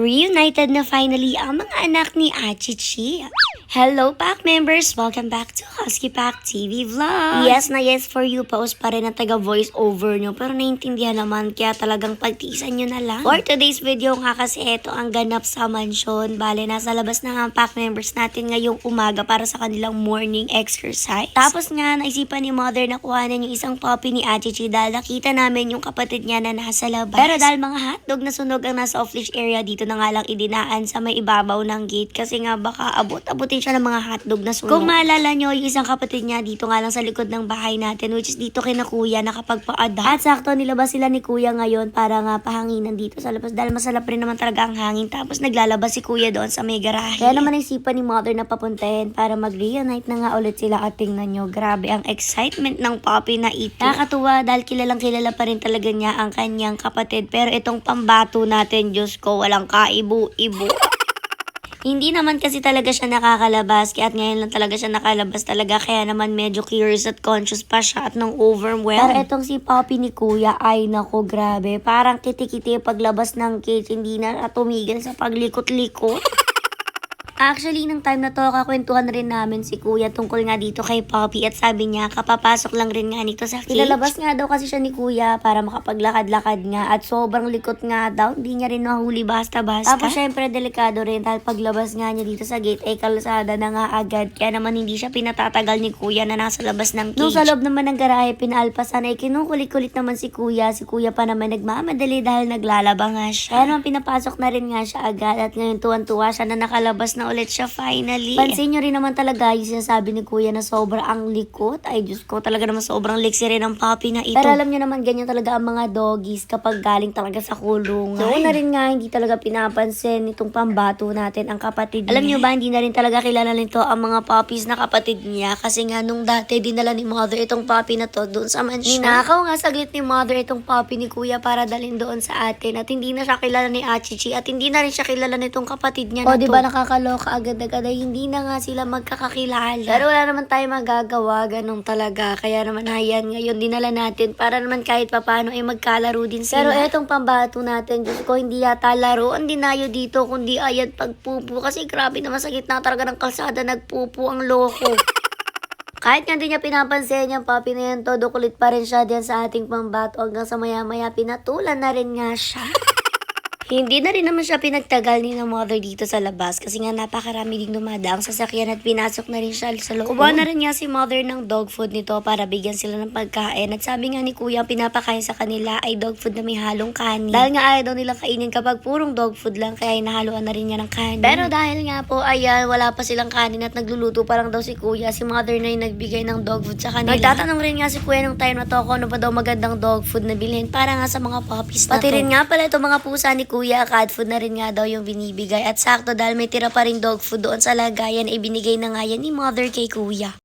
Reunited na finally ang mga anak ni Achichi. Hello Pack members! Welcome back to Husky Pack TV Vlog! Yes na yes for you post pa rin ang taga voice over nyo pero naiintindihan naman kaya talagang pagtiisan nyo na lang. For today's video nga kasi ito ang ganap sa mansyon. Bale, nasa labas na nga ang Pack members natin ngayong umaga para sa kanilang morning exercise. Tapos nga, naisipan ni Mother na kuhanan yung isang puppy ni Achichi dahil nakita namin yung kapatid niya na nasa labas. Pero dahil mga hotdog na sunog ang nasa off-leash area, dito na nga lang idinaan sa may ibabaw ng gate kasi nga baka abutin siya ng mga hotdog na sunog. Kung maalala nyo, yung isang kapatid niya dito nga lang sa likod ng bahay natin, which is dito kina Kuya nakapagpa-adopt. At sakto nilabas sila ni Kuya ngayon para nga pahanginan dito sa labas dahil masalap rin naman talaga ang hangin. Tapos naglalabas si Kuya doon sa may garahe. Kaya naman naisipan ni Mother na papuntahin para mag-reunite na nga ulit sila at tingnan nyo. Grabe ang excitement ng puppy na ito. Nakakatuwa dahil kilalang kilala pa rin talaga niya ang kanyang kapatid. Pero itong pambato natin, Diyos ko, walang kaibo-ibo. Hindi naman kasi talaga siya nakakalabas, kaya't ngayon lang talaga siya nakalabas talaga, kaya naman medyo curious at conscious pa siya at nang overwhelmed. Pero etong si Poppy ni Kuya, ay nako grabe, parang kiti-kiti paglabas ng cage, hindi na tumigil sa paglikot-likot. Actually, nung time na to, kakwentuhan rin namin si Kuya tungkol nga dito kay Poppy at sabi niya, kapapasok lang rin nga nito sa cage. Ilalabas nga daw kasi siya ni Kuya para makapaglakad-lakad nga at sobrang likot nga daw, hindi niya rin nahuli basta-basta. Tapos syempre, delikado rin dahil paglabas nga niya dito sa gate ay kalsada na nga agad, kaya naman hindi siya pinatatagal ni Kuya na nasa labas ng cage. Nung sa loob naman ng garahe, pinaalpasan ay kinukulit-kulit naman si Kuya pa naman nagmamadali dahil naglalaba nga siya. Kaya naman pinapasok na rin nga siya agad at ngayon tuwan-tuwa siya na nakalabas na ulit siya finally. Pansin nyo rin naman talaga yung sinasabi ni Kuya na sobrang ang likot. Ay Diyos ko, talaga naman sobrang liksi rin ang puppy na ito. Pero alam nyo naman ganyan talaga ang mga doggies kapag galing talaga sa kulungan. Noon na rin nga hindi talaga pinapansin itong pambato natin ang kapatid niya. Alam nyo ba, hindi na rin talaga kilala nito ang mga puppies na kapatid niya kasi nga nung dati dinala ni Mother itong puppy na to doon sa mansyon. Ninakaw nga saglit ni Mother itong puppy ni Kuya para dalhin doon sa atin at hindi na siya kilala ni Achichi at hindi na rin siya kilala nitong kapatid niya na to. O diba nakakaloka agad-agad ay hindi na nga sila magkakakilala. Pero wala naman tayo magagawa, ganun talaga. Kaya naman hayan ngayon dinala natin para naman kahit papano ay magkalaro din sila. Pero etong pambato natin, Diyos ko, hindi yata laro ang dinayo dito kundi ayat pagpupo kasi grabe naman sa gitna talaga ng kalsada nagpupo ang loko. Kahit nga hindi niya pinapansin yung puppy na yan, todo kulit pa rin siya diyan sa ating pambato hanggang sa maya-maya pinatulan na rin nga siya. Hindi na rin naman siya pinagtagal ni na Mother dito sa labas kasi nga napakarami ding dumadaang sasakyan at pinasok na rin siya sa loob. Kuha na rin nga si Mother ng dog food nito para bigyan sila ng pagkain at sabi nga ni Kuya pinapakain sa kanila ay dog food na may halong kanin. Dahil nga ayaw daw nilang kainin kapag purong dog food lang kaya inahaluan na rin niya ng kanin. Pero dahil nga po ayan wala pa silang kanin at nagluluto pa lang daw si Kuya, si Mother na yung nagbigay ng dog food sa kanila. Nagtatanong rin nga si Kuya nung time na to kung ano pa daw magandang dog food na bilhin para nga sa mga puppies na to. Pati rin nga pala itong mga pusa ni Kuya, cat food na rin nga daw yung binibigay. At sakto dahil may tira pa rin dog food doon sa lagayan, ay binigay na nga yan ni Mother kay Kuya.